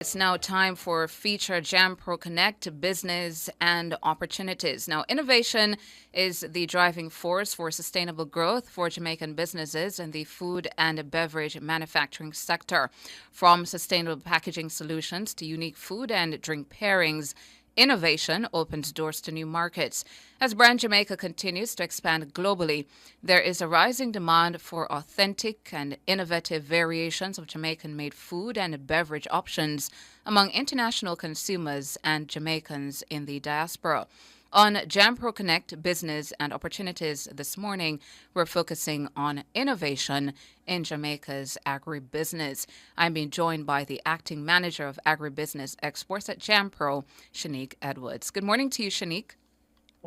It's now time for feature JAMPRO Connect Business and Opportunities. Now, innovation is the driving force for sustainable growth for Jamaican businesses in the food and beverage manufacturing sector. From sustainable packaging solutions to unique food and drink pairings, innovation opens doors to new markets. As Brand Jamaica continues to expand globally, there is a rising demand for authentic and innovative variations of Jamaican-made food and beverage options among international consumers and Jamaicans in the diaspora. On JAMPRO Connect Business and Opportunities this morning, we're focusing on innovation in Jamaica's agribusiness. I'm being joined by the Acting Manager of Agribusiness Exports at JAMPRO, Shanique Edwards. Good morning to you, Shanique.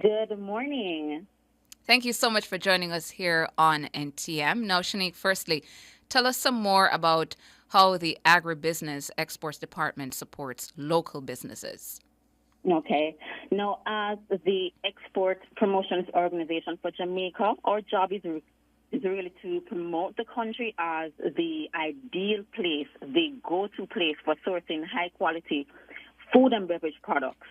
Good morning. Thank you so much for joining us here on NTM. Now, Shanique, firstly, tell us some more about how the Agribusiness Exports Department supports local businesses. Okay. Now, as the Export Promotions Organization for Jamaica, our job is really to promote the country as the ideal place, the go-to place for sourcing high-quality food and beverage products.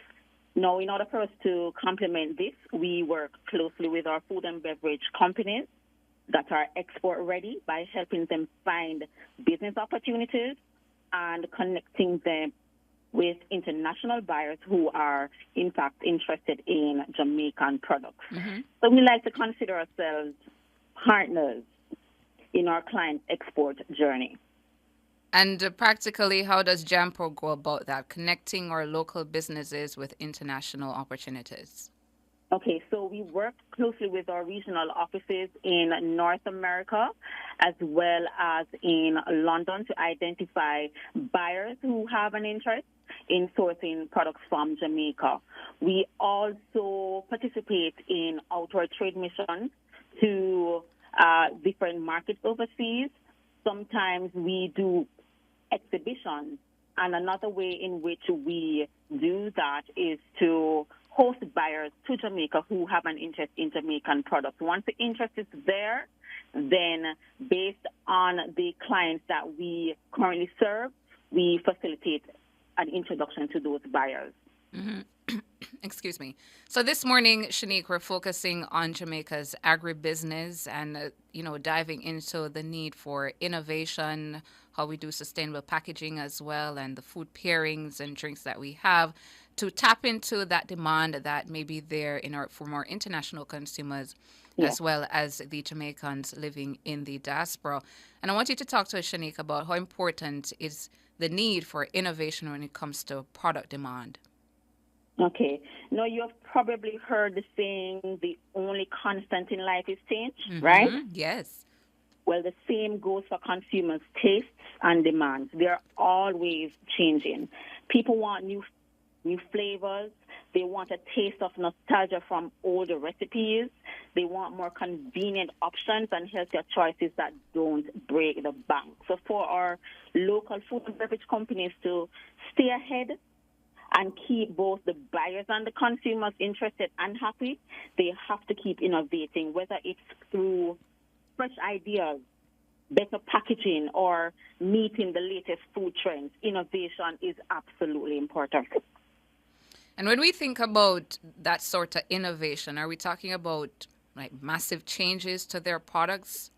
Now, in order for us to complement this, we work closely with our food and beverage companies that are export-ready by helping them find business opportunities and connecting them with international buyers who are, in fact, interested in Jamaican products. Mm-hmm. So we like to consider ourselves partners in our client export journey. And practically, how does JAMPRO go about that, connecting our local businesses with international opportunities? Okay, so we work closely with our regional offices in North America as well as in London to identify buyers who have an interest in sourcing products from Jamaica. We also participate in outward trade missions to different markets overseas. Sometimes we do exhibitions, and another way in which we do that is to host buyers to Jamaica who have an interest in Jamaican products. Once the interest is there, then based on the clients that we currently serve, we facilitate an introduction to those buyers. Mm-hmm. Excuse me. So this morning, Shanique, we're focusing on Jamaica's agribusiness and, diving into the need for innovation, how we do sustainable packaging as well, and the food pairings and drinks that we have to tap into that demand that may be there for more international consumers, as well as the Jamaicans living in the diaspora. And I want you to talk to us, Shanique, about how important is the need for innovation when it comes to product demand. Okay. Now, you have probably heard the saying, the only constant in life is change, right? Yes. Well, the same goes for consumers' tastes and demands. They're always changing. People want new flavors. They want a taste of nostalgia from older recipes. They want more convenient options and healthier choices that don't break the bank. So for our local food and beverage companies to stay ahead and keep both the buyers and the consumers interested and happy, they have to keep innovating, whether it's through fresh ideas, better packaging, or meeting the latest food trends. Innovation is absolutely important. And when we think about that sort of innovation, are we talking about like massive changes to their products?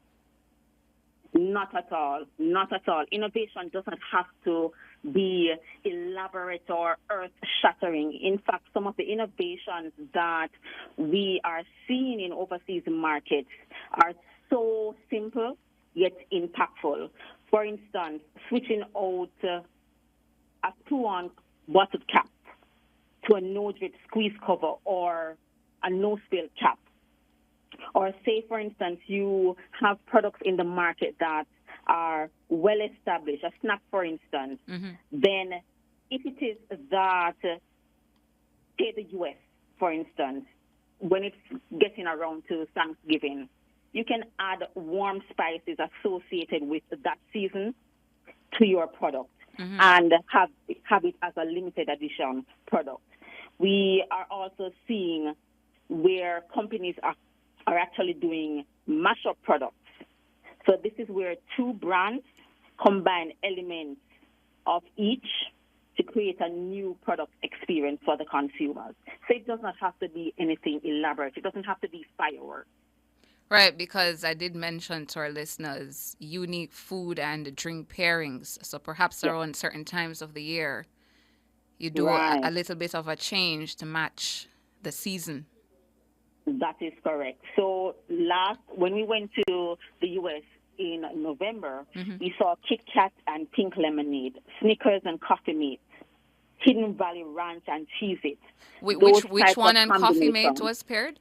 Not at all. Not at all. Innovation doesn't have to be elaborate or earth-shattering. In fact, some of the innovations that we are seeing in overseas markets are so simple yet impactful. For instance, switching out a two-on bottled cap to a no-drip squeeze cover or a no-spill cap. Or say, for instance, you have products in the market that are well established, a snack, for instance, then if it is that, say the U.S., for instance, when it's getting around to Thanksgiving, you can add warm spices associated with that season to your product and have it as a limited edition product. We are also seeing where companies are actually doing mashup products. So this is where two brands combine elements of each create a new product experience for the consumers. So it does not have to be anything elaborate. It doesn't have to be fireworks. Right, because I did mention to our listeners unique food and drink pairings. So perhaps Yes. around certain times of the year, you do a Right. little bit of a change to match the season. That is correct. So when we went to the U.S. in November, we saw Kit Kat and Pink Lemonade, Snickers and Coffee Mate, Hidden Valley Ranch and Cheez-It. Which one and Coffee Mate was paired?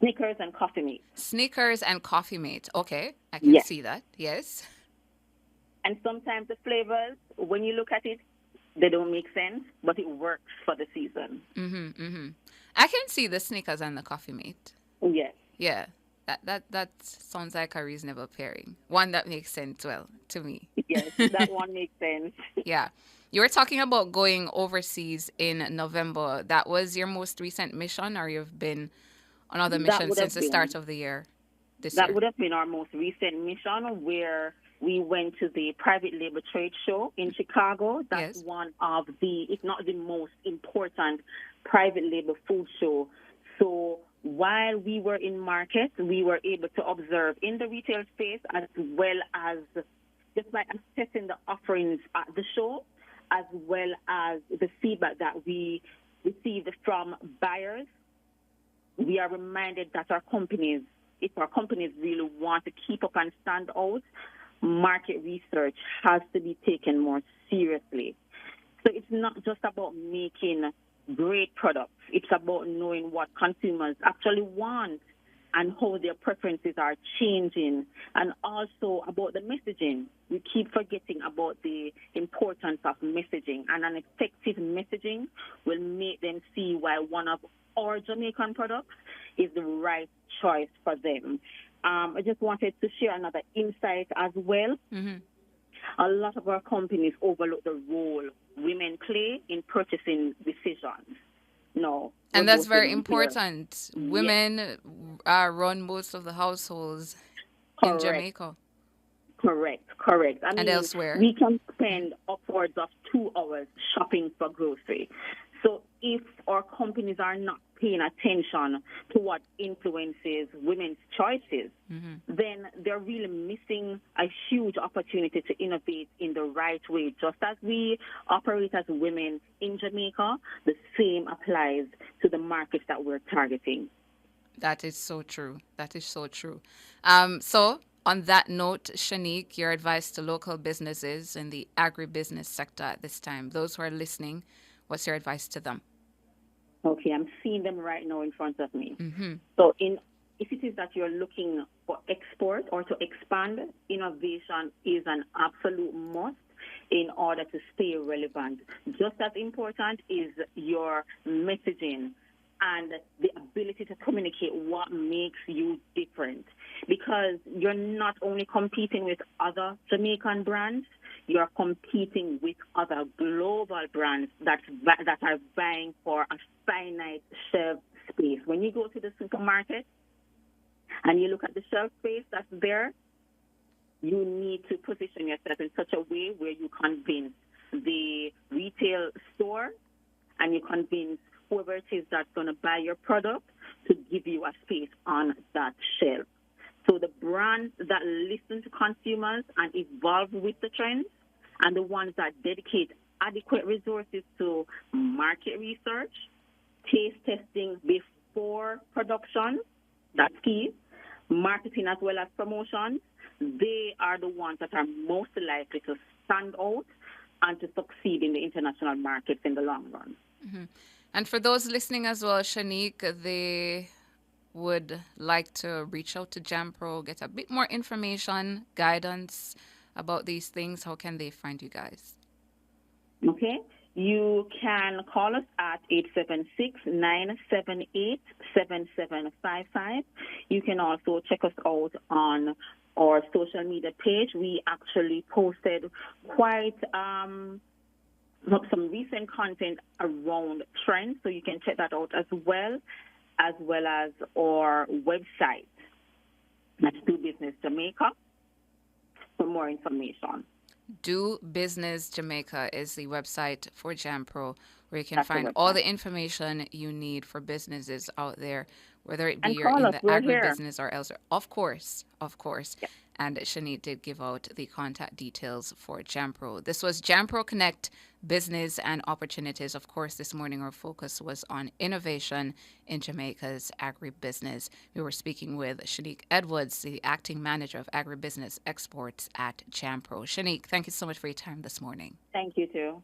Snickers and Coffee Mate. Snickers and Coffee Mate. Okay, I can see that. Yes. And sometimes the flavors, when you look at it, they don't make sense, but it works for the season. I can see the Snickers and the Coffee Mate. Yes. Yeah. That sounds like a reasonable pairing. One that makes sense, well, to me. Yes, that one makes sense. Yeah. You were talking about going overseas in November. That was your most recent mission, or you've been on other missions since the start of the year? That would have been our most recent mission, where we went to the private label trade show in Chicago. That's one of the, if not the most important, private label food show. So while we were in market, we were able to observe in the retail space, as well as just by assessing the offerings at the show, as well as the feedback that we received from buyers. We are reminded that if our companies really want to keep up and stand out, market research has to be taken more seriously. So it's not just about making great products. It's about knowing what consumers actually want and how their preferences are changing, and also about the messaging. We keep forgetting about the importance of messaging, and an effective messaging will make them see why one of our Jamaican products is the right choice for them. I just wanted to share another insight as well. A lot of our companies overlook the role women play in purchasing decisions. No. And that's very important. Women run most of the households in Jamaica. Correct. I mean, elsewhere. We can spend upwards of 2 hours shopping for grocery. So if our companies are not paying attention to what influences women's choices, then they're really missing a huge opportunity to innovate in the right way. Just as we operate as women in Jamaica, the same applies to the markets that we're targeting. That is so true. So on that note, Shanique, your advice to local businesses in the agribusiness sector at this time, those who are listening, what's your advice to them? Okay, I'm seeing them right now in front of me. So if it is that you're looking for export or to expand, innovation is an absolute must in order to stay relevant. Just as important is your messaging and the ability to communicate what makes you different. Because you're not only competing with other Jamaican brands, you're competing with other global brands that are vying for a finite shelf space. When you go to the supermarket and you look at the shelf space that's there, you need to position yourself in such a way where you convince the retail store and you convince whoever it is that's going to buy your product to give you a space on that shelf. So the brands that listen to consumers and evolve with the trends, and the ones that dedicate adequate resources to market research, taste testing before production, that's key, marketing as well as promotion, they are the ones that are most likely to stand out and to succeed in the international markets in the long run. And for those listening as well, Shanique, they would like to reach out to JAMPRO, get a bit more information, guidance about these things, how can they find you guys? Okay. You can call us at 876-978-7755. You can also check us out on our social media page. We actually posted quite some recent content around trends, so you can check that out as well as our website. That's Do Business Jamaica for more information. Do Business Jamaica is the website for JAMPRO, where you can That's the find all website. the information you need for businesses out there, whether it be And you're call in us. the We're here. agribusiness or elsewhere. Of course, of course. Yeah. And Shanique did give out the contact details for JAMPRO. This was JAMPRO Connect Business and Opportunities. Of course, this morning our focus was on innovation in Jamaica's agribusiness. We were speaking with Shanique Edwards, the acting manager of agribusiness exports at JAMPRO. Shanique, thank you so much for your time this morning. Thank you, too.